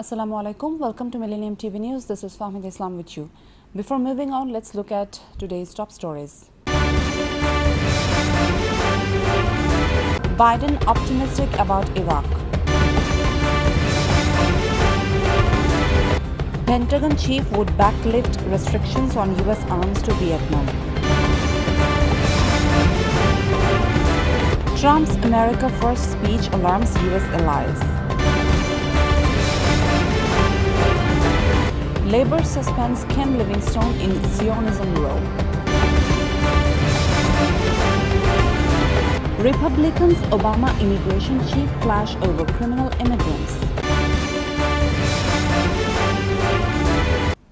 Assalamu alaikum. Welcome to Millennium TV News. This is Fahmid Islam with you. Before moving on, let's look at today's top stories. Biden optimistic about Iraq. Pentagon chief would backlift restrictions on U.S. arms to Vietnam. Trump's America First speech alarms U.S. allies. Labor suspends Ken Livingstone in Zionism row. Republicans' Obama immigration chief clash over criminal immigrants.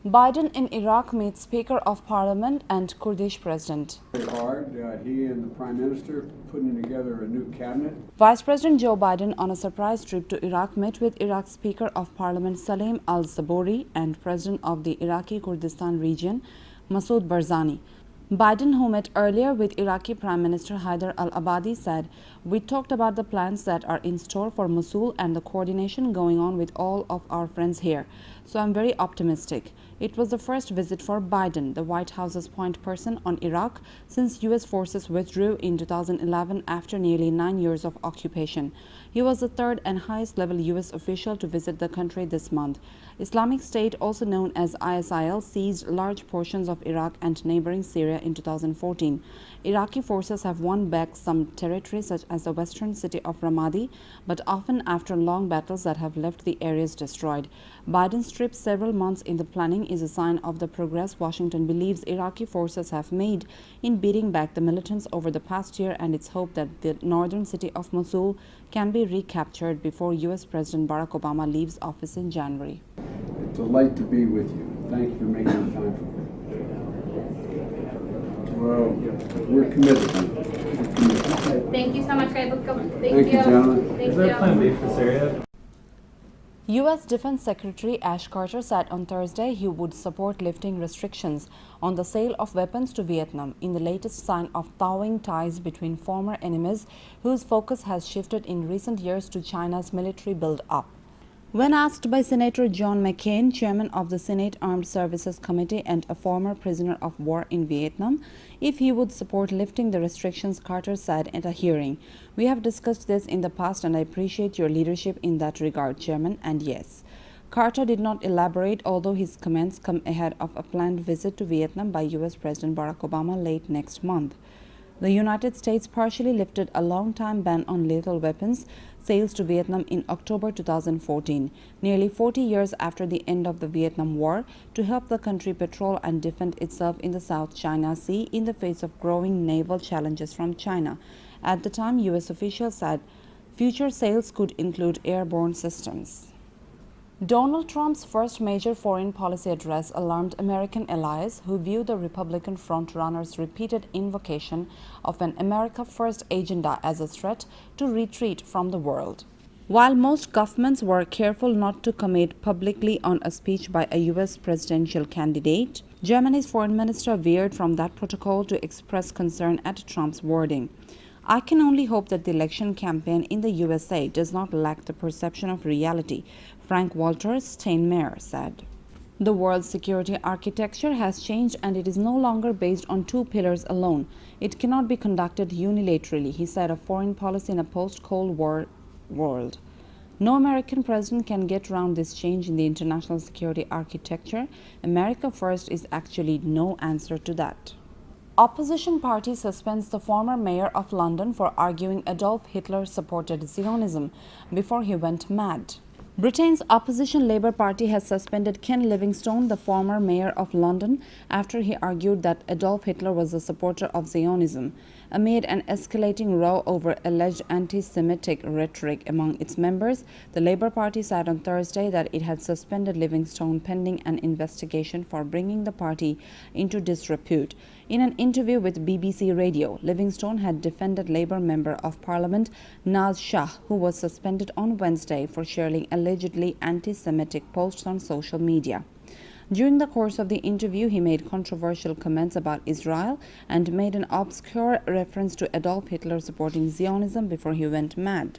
Biden in Iraq meets Speaker of Parliament and Kurdish President. Very hard. He and the Prime Minister putting together a new cabinet. Vice President Joe Biden on a surprise trip to Iraq met with Iraq's Speaker of Parliament Salim al-Zabori and President of the Iraqi Kurdistan region Masoud Barzani. Biden, who met earlier with Iraqi Prime Minister Haider al-Abadi, said, "We talked about the plans that are in store for Mosul and the coordination going on with all of our friends here. So I'm very optimistic." It was the first visit for Biden, the White House's point person on Iraq, since U.S. forces withdrew in 2011 after nearly 9 years of occupation. He was the third and highest level U.S. official to visit the country this month. Islamic State, also known as ISIL, seized large portions of Iraq and neighboring Syria in 2014. Iraqi forces have won back some territory such as the western city of Ramadi, but often after long battles that have left the areas destroyed. Biden's trip several months in the planning is a sign of the progress Washington believes Iraqi forces have made in beating back the militants over the past year, and its hope that the northern city of Mosul can be recaptured before U.S. President Barack Obama leaves office in January. It's a delight to be with you. Thank you for making the time for me. Well, we're committed. Thank you so much, guys. Let's go. Thank you, gentlemen. Thank Is there you. a plan B for Syria? U.S. Defense Secretary Ash Carter said on Thursday he would support lifting restrictions on the sale of weapons to Vietnam in the latest sign of thawing ties between former enemies whose focus has shifted in recent years to China's military build-up. When asked by Senator John McCain, chairman of the Senate Armed Services Committee and a former prisoner of war in Vietnam, if he would support lifting the restrictions, Carter said at a hearing, "We have discussed this in the past and I appreciate your leadership in that regard, Chairman, and yes." Carter did not elaborate, although his comments come ahead of a planned visit to Vietnam by U.S. President Barack Obama late next month. The United States partially lifted a long-time ban on lethal weapons sales to Vietnam in October 2014, nearly 40 years after the end of the Vietnam War, to help the country patrol and defend itself in the South China Sea in the face of growing naval challenges from China. At the time, U.S. officials said future sales could include airborne systems. Donald Trump's first major foreign policy address alarmed American allies who view the Republican frontrunner's repeated invocation of an America First agenda as a threat to retreat from the world. While most governments were careful not to comment publicly on a speech by a U.S. presidential candidate, Germany's foreign minister veered from that protocol to express concern at Trump's wording. "I can only hope that the election campaign in the USA does not lack the perception of reality," Frank Walter Steinmeier said. "The world's security architecture has changed and it is no longer based on two pillars alone. It cannot be conducted unilaterally," he said of foreign policy in a post-Cold War world. "No American president can get around this change in the international security architecture. America First is actually no answer to that." Opposition party suspends the former mayor of London for arguing Adolf Hitler supported Zionism before he went mad. Britain's opposition Labour Party has suspended Ken Livingstone, the former mayor of London, after he argued that Adolf Hitler was a supporter of Zionism, amid an escalating row over alleged anti-Semitic rhetoric among its members. The Labour Party said on Thursday that it had suspended Livingstone pending an investigation for bringing the party into disrepute. In an interview with BBC Radio, Livingstone had defended Labour Member of Parliament Naz Shah, who was suspended on Wednesday for sharing allegedly anti-Semitic posts on social media. During the course of the interview, he made controversial comments about Israel and made an obscure reference to Adolf Hitler supporting Zionism before he went mad.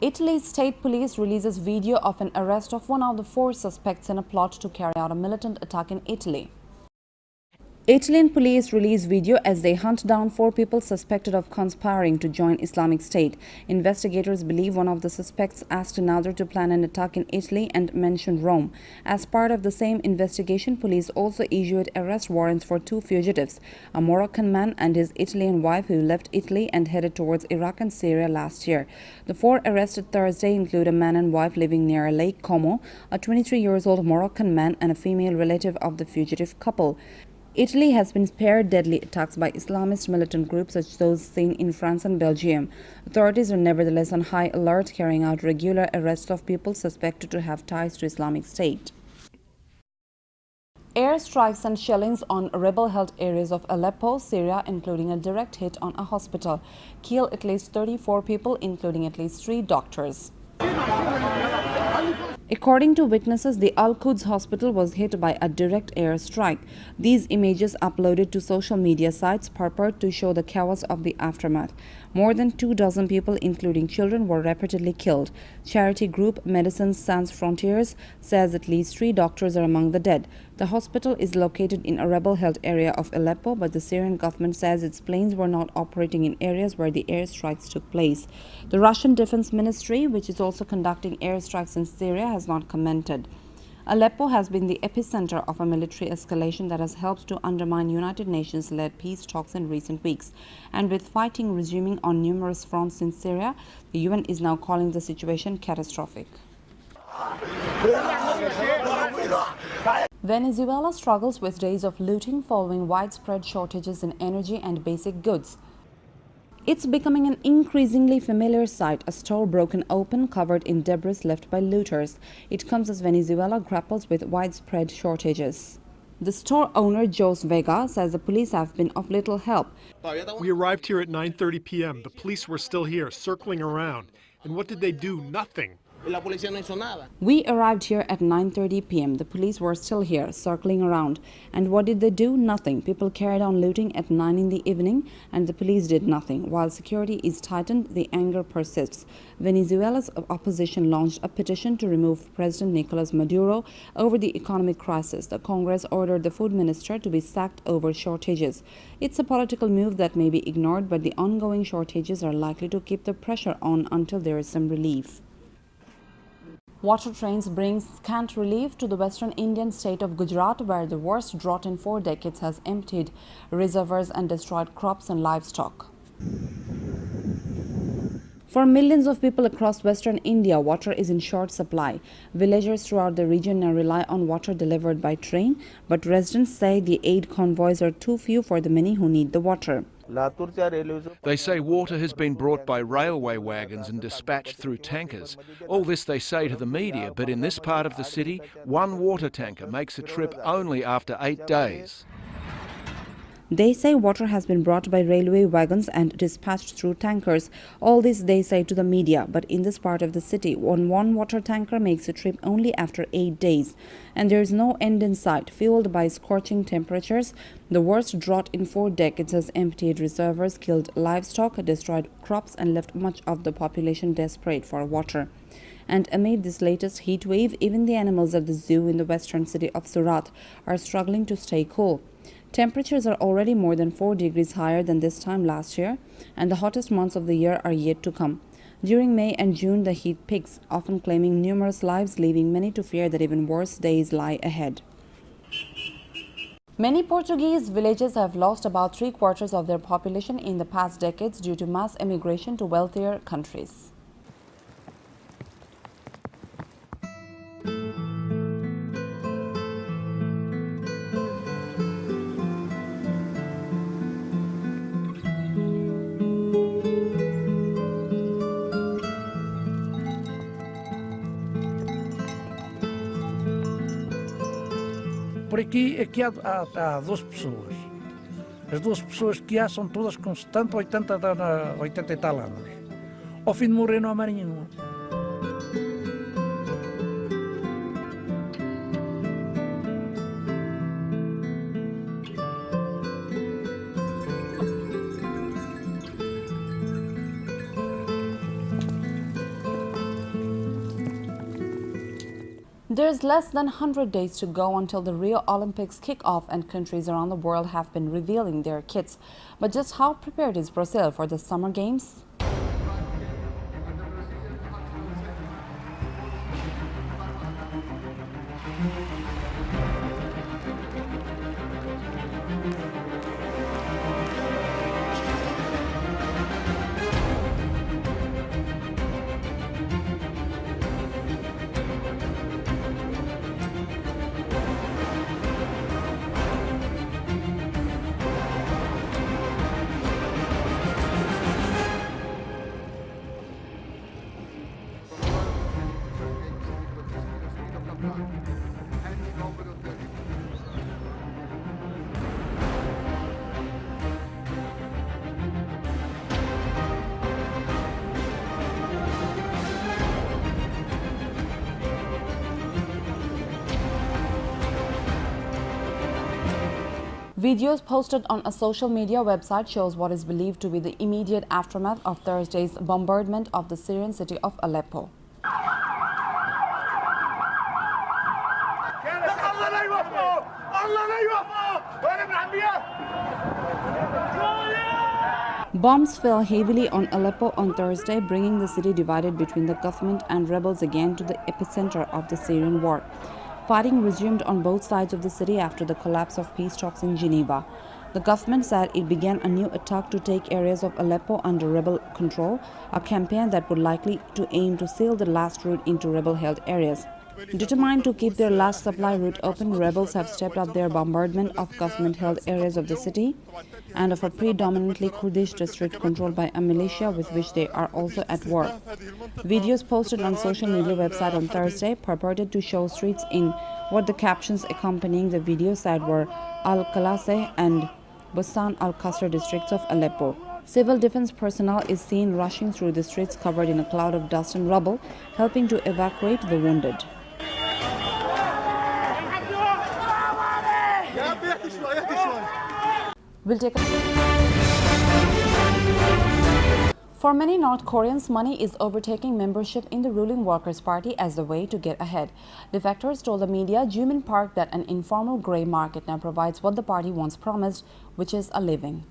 Italy's state police releases video of an arrest of one of the 4 suspects in a plot to carry out a militant attack in Italy. Italian police release video as they hunt down 4 people suspected of conspiring to join Islamic State. Investigators believe one of the suspects asked another to plan an attack in Italy and mentioned Rome. As part of the same investigation, police also issued arrest warrants for 2 fugitives, a Moroccan man and his Italian wife who left Italy and headed towards Iraq and Syria last year. The 4 arrested Thursday include a man and wife living near Lake Como, a 23-year-old Moroccan man and a female relative of the fugitive couple. Italy has been spared deadly attacks by Islamist militant groups such as those seen in France and Belgium. Authorities are nevertheless on high alert, carrying out regular arrests of people suspected to have ties to Islamic State. Airstrikes and shellings on rebel-held areas of Aleppo, Syria, including a direct hit on a hospital, kill at least 34 people, including at least 3 doctors. According to witnesses, the Al-Quds hospital was hit by a direct air strike. These images uploaded to social media sites purport to show the chaos of the aftermath. More than 24 people, including children, were reportedly killed. Charity group Médecins Sans Frontières says at least 3 doctors are among the dead. The hospital is located in a rebel-held area of Aleppo, but the Syrian government says its planes were not operating in areas where the airstrikes took place. The Russian Defense Ministry, which is also conducting airstrikes in Syria, has not commented. Aleppo has been the epicenter of a military escalation that has helped to undermine United Nations-led peace talks in recent weeks. And with fighting resuming on numerous fronts in Syria, the UN is now calling the situation catastrophic. Venezuela struggles with days of looting following widespread shortages in energy and basic goods. It's becoming an increasingly familiar sight, a store broken open, covered in debris left by looters. It comes as Venezuela grapples with widespread shortages. The store owner, Jos Vega, says the police have been of little help. We arrived here at 9:30 p.m. The police were still here, circling around. And what did they do? Nothing. We arrived here at 9:30 p.m. The police were still here, circling around. And what did they do? Nothing. People carried on looting at 9 in the evening, and the police did nothing. While security is tightened, the anger persists. Venezuela's opposition launched a petition to remove President Nicolas Maduro over the economic crisis. The Congress ordered the food minister to be sacked over shortages. It's a political move that may be ignored, but the ongoing shortages are likely to keep the pressure on until there is some relief. Water trains bring scant relief to the western Indian state of Gujarat, where the worst drought in 4 decades has emptied reservoirs and destroyed crops and livestock. For millions of people across western India, water is in short supply. Villagers throughout the region now rely on water delivered by train, but residents say the aid convoys are too few for the many who need the water. They say water has been brought by railway wagons and dispatched through tankers. All this they say to the media, but in this part of the city, one water tanker makes a trip only after 8 days. They say water has been brought by railway wagons and dispatched through tankers. All this they say to the media, but in this part of the city, one water tanker makes a trip only after 8 days. And there is no end in sight. Fueled by scorching temperatures, the worst drought in 4 decades has emptied reservoirs, killed livestock, destroyed crops, and left much of the population desperate for water. And amid this latest heat wave, even the animals at the zoo in the western city of Surat are struggling to stay cool. Temperatures are already more than 4 degrees higher than this time last year, and the hottest months of the year are yet to come. During May and June, the heat peaks, often claiming numerous lives, leaving many to fear that even worse days lie ahead. Many Portuguese villages have lost about 3/4 of their population in the past decades due to mass emigration to wealthier countries. Por aqui há 2 pessoas. As 2 pessoas que há são todas com 70, 80 e tal anos. Ao fim de morrer não há mais nenhuma. There's less than 100 days to go until the Rio Olympics kick off, and countries around the world have been revealing their kits. But just how prepared is Brazil for the Summer Games? Videos posted on a social media website shows what is believed to be the immediate aftermath of Thursday's bombardment of the Syrian city of Aleppo. Bombs fell heavily on Aleppo on Thursday, bringing the city divided between the government and rebels again to the epicenter of the Syrian war. Fighting resumed on both sides of the city after the collapse of peace talks in Geneva. The government said it began a new attack to take areas of Aleppo under rebel control, a campaign that would likely to aim to seal the last route into rebel-held areas. Determined to keep their last supply route open, rebels have stepped up their bombardment of government-held areas of the city and of a predominantly Kurdish district controlled by a militia with which they are also at war. Videos posted on social media website on Thursday purported to show streets in what the captions accompanying the video said were Al-Kalaseh and Busan al-Qasr districts of Aleppo. Civil defense personnel is seen rushing through the streets covered in a cloud of dust and rubble, helping to evacuate the wounded. We'll take For many North Koreans, money is overtaking membership in the ruling Workers' Party as the way to get ahead. Defectors told the media Jumin Park that an informal grey market now provides what the party once promised, which is a living.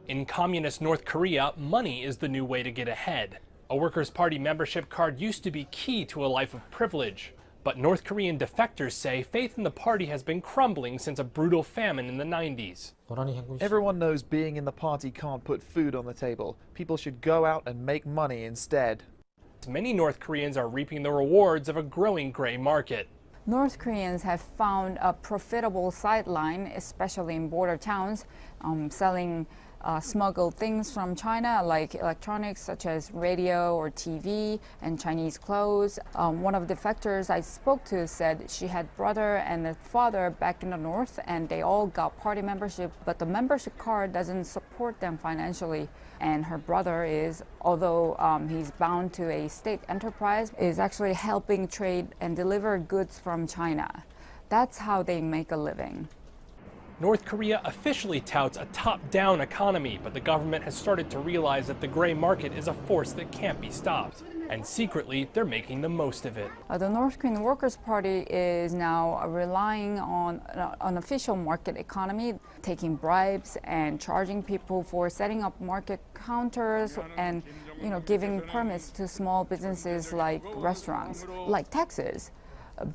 In communist North Korea, money is the new way to get ahead. A Workers' Party membership card used to be key to a life of privilege. But North Korean defectors say faith in the party has been crumbling since a brutal famine in the 90s. Everyone knows being in the party can't put food on the table. People should go out and make money instead. Many North Koreans are reaping the rewards of a growing gray market. North Koreans have found a profitable sideline, especially in border towns, selling smuggled things from China, like electronics such as radio or TV and Chinese clothes. One of the defectors I spoke to said she had brother and a father back in the north, and they all got party membership, but the membership card doesn't support them financially. And her brother is, although he's bound to a state enterprise, is actually helping trade and deliver goods from China. That's how they make a living. North Korea officially touts a top-down economy, but the government has started to realize that the gray market is a force that can't be stopped. And secretly, they're making the most of it. The North Korean Workers' Party is now relying on an official market economy, taking bribes and charging people for setting up market counters and giving permits to small businesses like restaurants, like taxes.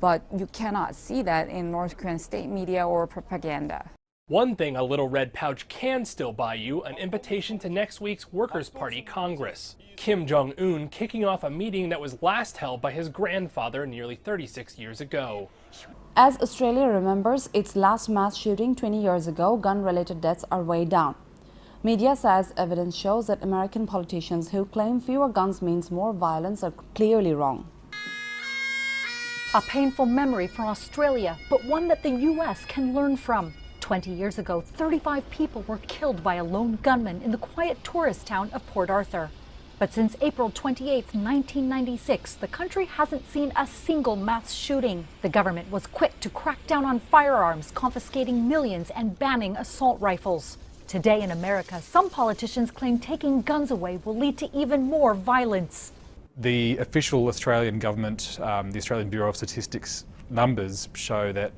But you cannot see that in North Korean state media or propaganda. One thing a little red pouch can still buy you, an invitation to next week's Workers' Party Congress. Kim Jong-un kicking off a meeting that was last held by his grandfather nearly 36 years ago. As Australia remembers its last mass shooting 20 years ago, gun-related deaths are way down. Media says evidence shows that American politicians who claim fewer guns means more violence are clearly wrong. A painful memory for Australia, but one that the U.S. can learn from. 20 years ago, 35 people were killed by a lone gunman in the quiet tourist town of Port Arthur. But since April 28, 1996, the country hasn't seen a single mass shooting. The government was quick to crack down on firearms, confiscating millions and banning assault rifles. Today in America, some politicians claim taking guns away will lead to even more violence. The official Australian government, the Australian Bureau of Statistics numbers show that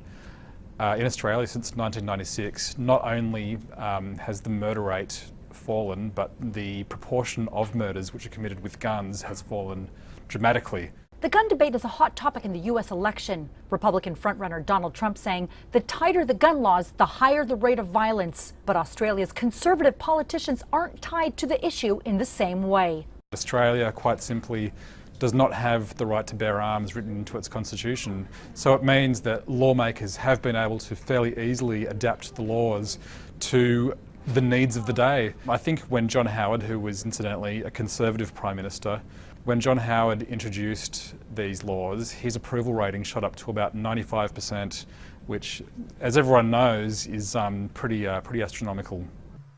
in Australia since 1996, not only has the murder rate fallen, but the proportion of murders which are committed with guns has fallen dramatically. The gun debate is a hot topic in the U.S. election. Republican frontrunner Donald Trump saying the tighter the gun laws, the higher the rate of violence. But Australia's conservative politicians aren't tied to the issue in the same way. Australia, quite simply, does not have the right to bear arms written into its constitution. So it means that lawmakers have been able to fairly easily adapt the laws to the needs of the day. I think when John Howard, who was incidentally a Conservative Prime Minister, when John Howard introduced these laws, his approval rating shot up to about 95%, which, as everyone knows, is pretty astronomical.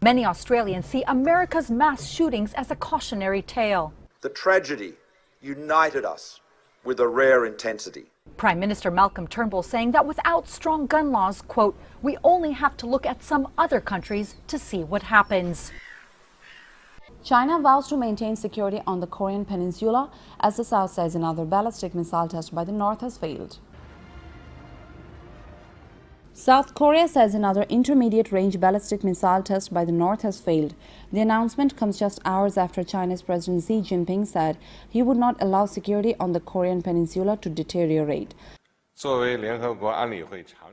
Many Australians see America's mass shootings as a cautionary tale. The tragedy united us with a rare intensity. Prime Minister Malcolm Turnbull saying that without strong gun laws, quote, we only have to look at some other countries to see what happens. China vows to maintain security on the Korean peninsula as the South says another ballistic missile test by the North has failed. South Korea says another intermediate-range ballistic missile test by the North has failed. The announcement comes just hours after China's President Xi Jinping said he would not allow security on the Korean peninsula to deteriorate.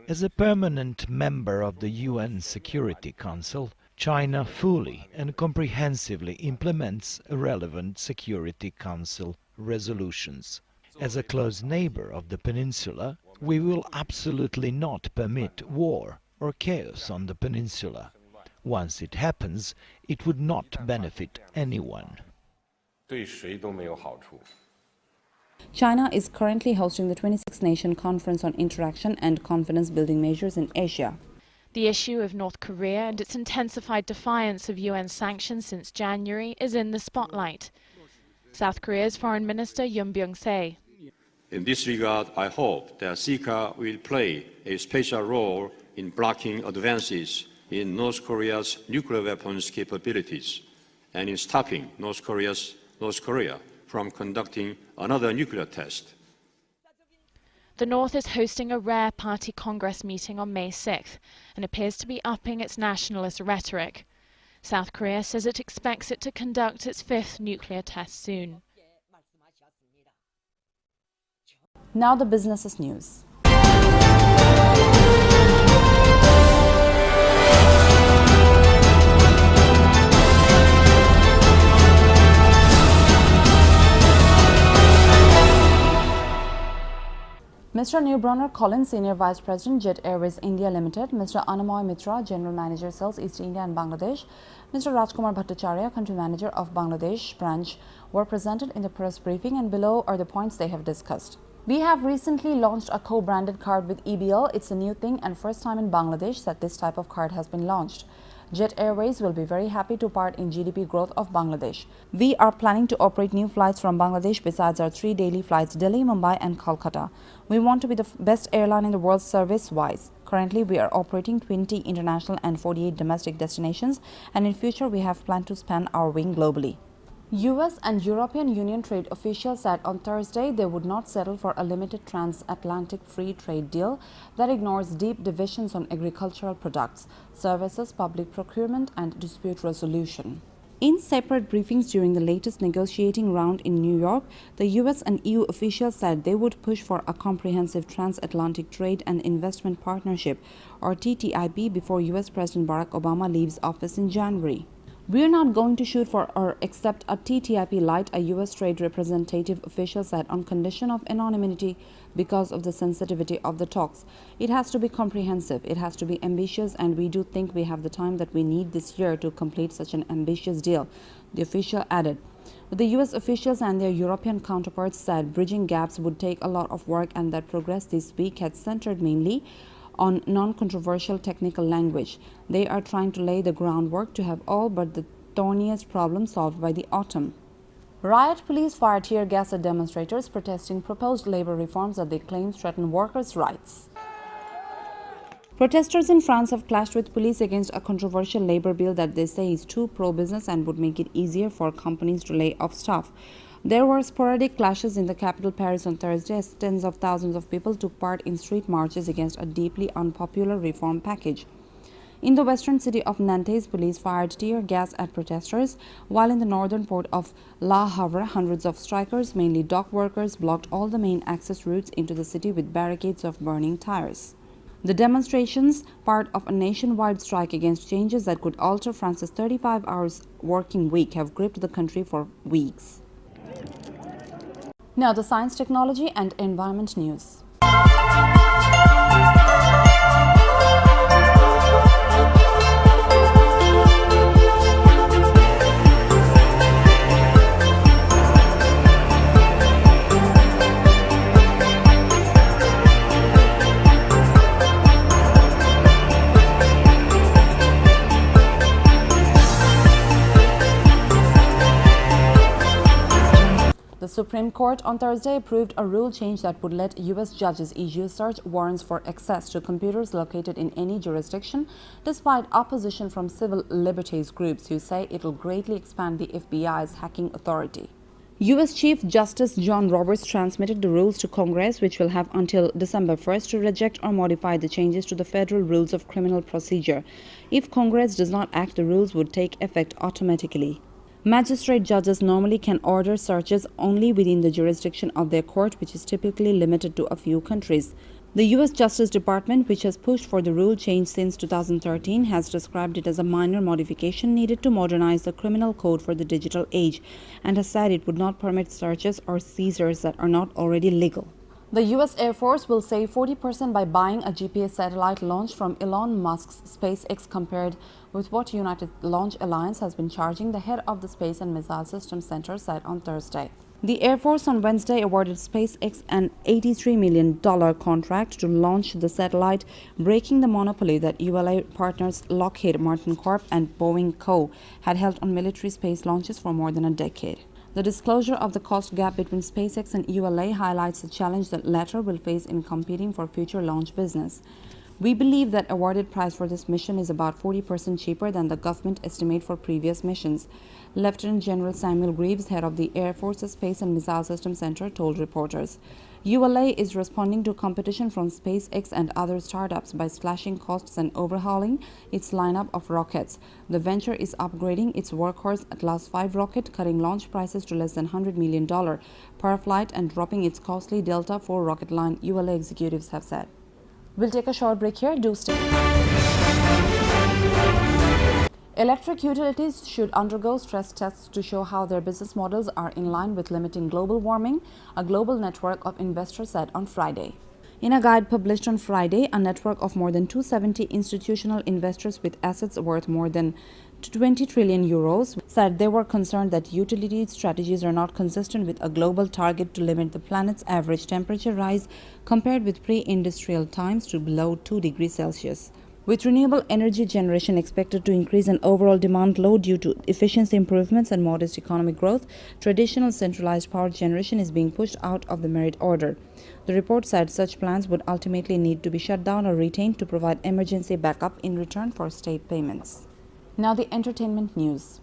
As a permanent member of the UN Security Council, China fully and comprehensively implements relevant Security Council resolutions. As a close neighbor of the peninsula, we will absolutely not permit war or chaos on the peninsula. Once it happens, it would not benefit anyone. China is currently hosting the 26th Nation Conference on Interaction and Confidence-Building Measures in Asia. The issue of North Korea and its intensified defiance of UN sanctions since January is in the spotlight. South Korea's Foreign Minister Yoon Byung-se. In this regard, I hope that CICA will play a special role in blocking advances in North Korea's nuclear weapons capabilities and in stopping North Korea from conducting another nuclear test. The North is hosting a rare party Congress meeting on May 6th and appears to be upping its nationalist rhetoric. South Korea says it expects it to conduct its 5th nuclear test soon. Now the businesses news. Mr. Newbronner Collins, Senior Vice President, Jet Airways India Limited, Mr. Anamoy Mitra, General Manager Sales East India and Bangladesh, Mr. Rajkumar Bhattacharya, Country Manager of Bangladesh Branch, were presented in the press briefing, and below are the points they have discussed. We have recently launched a co-branded card with EBL. It's a new thing and first time in Bangladesh that this type of card has been launched. Jet Airways will be very happy to part in GDP growth of Bangladesh. We are planning to operate new flights from Bangladesh besides our 3 daily flights Delhi, Mumbai and Kolkata. We want to be the best airline in the world service-wise. Currently, we are operating 20 international and 48 domestic destinations, and in future we have planned to span our wing globally. US and European Union trade officials said on Thursday they would not settle for a limited transatlantic free trade deal that ignores deep divisions on agricultural products, services, public procurement and dispute resolution. In separate briefings during the latest negotiating round in New York, the US and EU officials said they would push for a comprehensive transatlantic trade and investment partnership, or TTIP, before US President Barack Obama leaves office in January. We are not going to shoot for or accept a TTIP light, a U.S. trade representative official said, on condition of anonymity because of the sensitivity of the talks. It has to be comprehensive, it has to be ambitious, and we do think we have the time that we need this year to complete such an ambitious deal, the official added. But the U.S. officials and their European counterparts said bridging gaps would take a lot of work and that progress this week had centered mainly on non-controversial technical language. They are trying to lay the groundwork to have all but the thorniest problem solved by the autumn. Riot police fired tear gas at demonstrators protesting proposed labor reforms that they claim threaten workers' rights. Protesters in France have clashed with police against a controversial labor bill that they say is too pro-business and would make it easier for companies to lay off staff. There were sporadic clashes in the capital Paris on Thursday as tens of thousands of people took part in street marches against a deeply unpopular reform package. In the western city of Nantes, police fired tear gas at protesters, while in the northern port of Le Havre, hundreds of strikers, mainly dock workers, blocked all the main access routes into the city with barricades of burning tires. The demonstrations, part of a nationwide strike against changes that could alter France's 35 hours working week, have gripped the country for weeks. Now the science, technology and environment news. The Supreme Court on Thursday approved a rule change that would let U.S. judges issue search warrants for access to computers located in any jurisdiction, despite opposition from civil liberties groups who say it will greatly expand the FBI's hacking authority. U.S. Chief Justice John Roberts transmitted the rules to Congress, which will have until December 1st to reject or modify the changes to the federal rules of criminal procedure. If Congress does not act, the rules would take effect automatically. Magistrate judges normally can order searches only within the jurisdiction of their court, which is typically limited to a few countries. The U.S. Justice Department, which has pushed for the rule change since 2013, has described it as a minor modification needed to modernize the criminal code for the digital age, and has said it would not permit searches or seizures that are not already legal. The U.S. Air Force will save 40% by buying a GPS satellite launched from Elon Musk's SpaceX compared with what United Launch Alliance has been charging, the head of the Space and Missile Systems Center said on Thursday. The Air Force on Wednesday awarded SpaceX an $83 million contract to launch the satellite, breaking the monopoly that ULA partners Lockheed Martin Corp and Boeing Co. had held on military space launches for more than a decade. The disclosure of the cost gap between SpaceX and ULA highlights the challenge that latter will face in competing for future launch business. We believe that awarded price for this mission is about 40% cheaper than the government estimate for previous missions. Lieutenant General Samuel Greaves, head of the Air Force's Space and Missile Systems Center, told reporters. ULA is responding to competition from SpaceX and other startups by slashing costs and overhauling its lineup of rockets. The venture is upgrading its workhorse Atlas V rocket, cutting launch prices to less than $100 million per flight and dropping its costly Delta IV rocket line, ULA executives have said. We'll take a short break here. Do stay. Electric utilities should undergo stress tests to show how their business models are in line with limiting global warming, a global network of investors said on Friday. In a guide published on Friday, a network of more than 270 institutional investors with assets worth more than 20 trillion euros said they were concerned that utility strategies are not consistent with a global target to limit the planet's average temperature rise compared with pre-industrial times to below 2 degrees Celsius. With renewable energy generation expected to increase an overall demand load due to efficiency improvements and modest economic growth, traditional centralized power generation is being pushed out of the merit order. The report said such plants would ultimately need to be shut down or retained to provide emergency backup in return for state payments. Now the entertainment news.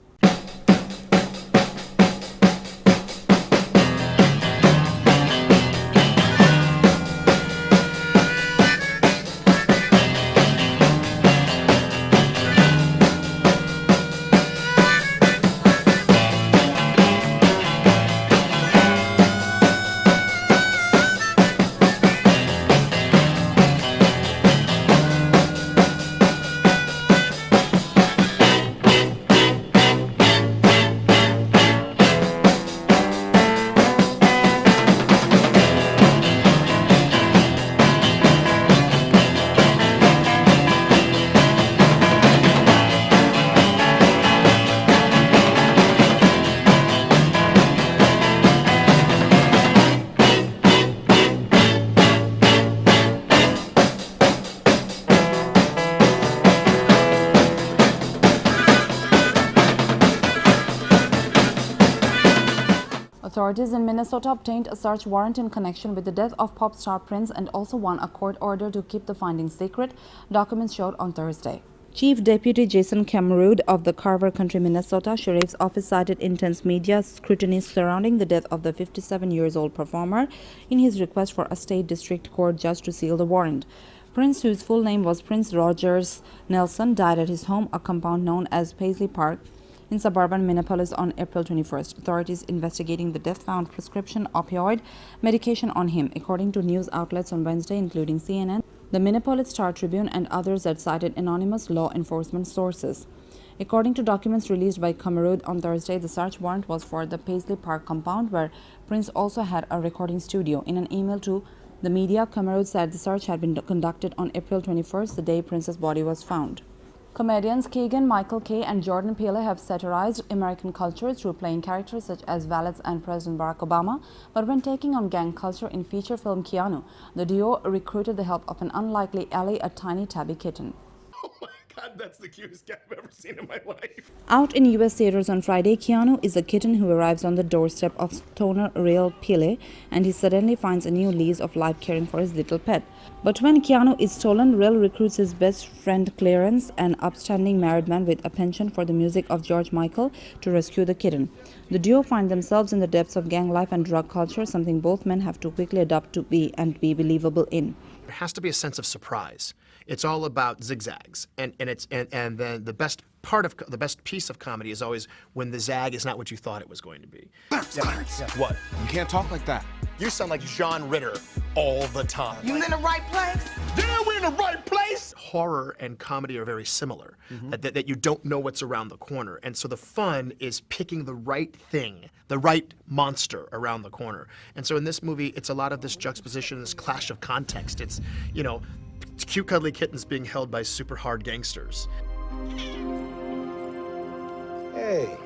Authorities in Minnesota obtained a search warrant in connection with the death of pop star Prince and also won a court order to keep the findings secret, documents showed on Thursday. Chief Deputy Jason Camerood of the Carver County, Minnesota Sheriff's Office cited intense media scrutiny surrounding the death of the 57-year-old performer in his request for a state district court judge to seal the warrant. Prince, whose full name was Prince Rogers Nelson, died at his home, a compound known as Paisley Park, in suburban Minneapolis on April 21st. Authorities investigating the death found prescription opioid medication on him, according to news outlets on Wednesday, including CNN, the Minneapolis Star-Tribune, and others that cited anonymous law enforcement sources. According to documents released by Camerood on Thursday, the search warrant was for the Paisley Park compound, where Prince also had a recording studio. In an email to the media, Camerood said the search had been conducted on April 21st, the day Prince's body was found. Comedians Keegan-Michael Kay and Jordan Peele have satirized American culture through playing characters such as valets and President Barack Obama, but when taking on gang culture in feature film Keanu, the duo recruited the help of an unlikely Ellie, a tiny tabby kitten. God, that's the cutest cat I've ever seen in my life. Out in U.S. theaters on Friday, Keanu is a kitten who arrives on the doorstep of stoner Real Peele, and he suddenly finds a new lease of life caring for his little pet. But when Keanu is stolen, Real recruits his best friend Clarence, an upstanding married man with a penchant for the music of George Michael, to rescue the kitten. The duo find themselves in the depths of gang life and drug culture, something both men have to quickly adapt to be believable in. There has to be a sense of surprise. It's all about zigzags, and then the best piece of comedy is always when the zag is not what you thought it was going to be. What? You can't talk like that. You sound like John Ritter all the time. You in the right place? Yeah, we're in the right place. Horror and comedy are very similar. That you don't know what's around the corner, and so the fun is picking the right thing, the right monster around the corner. And so in this movie, it's a lot of this juxtaposition, this clash of context. It's, you know, cute cuddly kittens being held by super hard gangsters. Hey.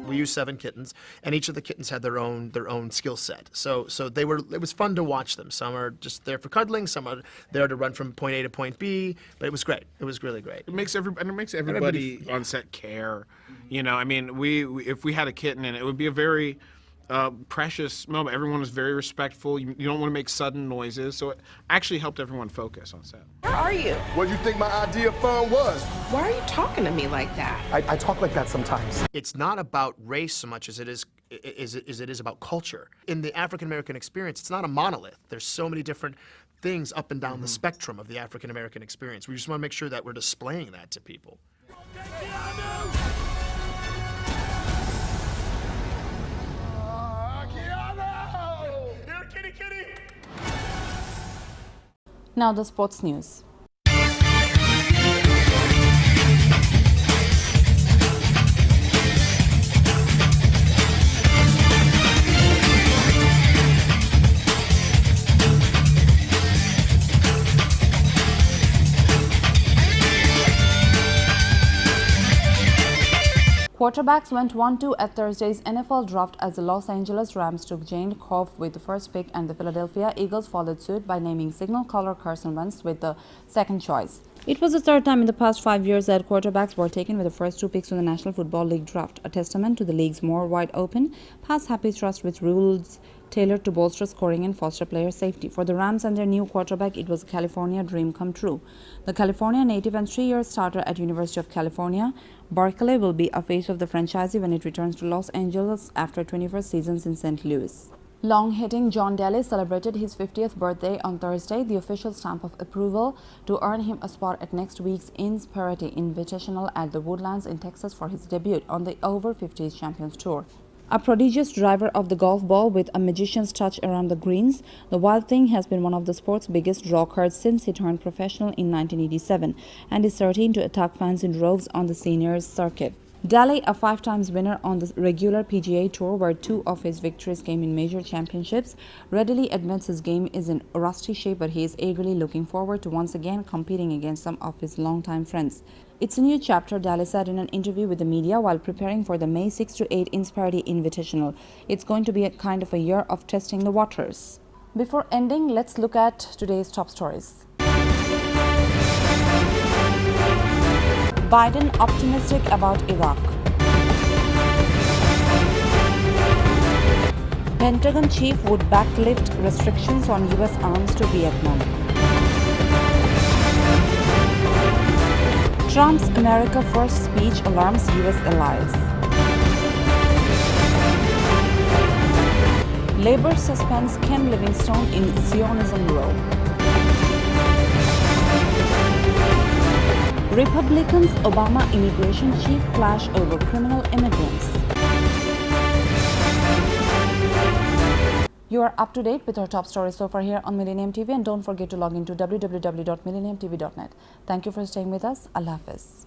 We used 7 kittens, and each of the kittens had their own skill set. So it was fun to watch them. Some are just there for cuddling, some are there to run from point A to point B, but it was great. It was really great. It makes everybody on set care. You know, I mean, if we had a kitten, and it would be a very precious moment. Everyone was very respectful. You don't want to make sudden noises, so it actually helped everyone focus on set. Where are you? What do you think my idea of fun was? Why are you talking to me like that? I talk like that sometimes. It's not about race so much as it is about culture. In the African American experience, it's not a monolith. There's so many different things up and down the spectrum of the African American experience. We just want to make sure that we're displaying that to people. Now the sports news. Quarterbacks went 1-2 at Thursday's NFL draft as the Los Angeles Rams took Jared Goff with the first pick, and the Philadelphia Eagles followed suit by naming signal caller Carson Wentz with the second choice. It was the third time in the past 5 years that quarterbacks were taken with the first 2 picks in the National Football League draft, a testament to the league's more wide-open, pass-happy trust with rules tailored to bolster scoring and foster player safety. For the Rams and their new quarterback, it was a California dream come true. The California native and 3-year starter at University of California, Berkeley, will be a face of the franchise when it returns to Los Angeles after 21st seasons in St. Louis. Long-hitting John Daly celebrated his 50th birthday on Thursday, the official stamp of approval to earn him a spot at next week's Inspirity Invitational at the Woodlands in Texas for his debut on the Over 50s Champions Tour. A prodigious driver of the golf ball with a magician's touch around the greens, the Wild Thing has been one of the sport's biggest draw cards since he turned professional in 1987 and is certain to attack fans in droves on the seniors circuit. Daly, a 5-time winner on the regular PGA Tour where 2 of his victories came in major championships, readily admits his game is in rusty shape, but he is eagerly looking forward to once again competing against some of his longtime friends. It's a new chapter, Daly said in an interview with the media while preparing for the May 6-8 Inspirity Invitational. It's going to be a kind of a year of testing the waters. Before ending, let's look at today's top stories. Biden optimistic about Iraq. Pentagon chief would backlift restrictions on U.S. arms to Vietnam. Trump's America First speech alarms U.S. allies. Labor suspends Ken Livingstone in Zionism row. Republicans' Obama immigration chief clash over criminal immigrants. You are up to date with our top stories so far here on Millennium TV, and don't forget to log into www.millenniumtv.net. Thank you for staying with us. Allah Hafiz.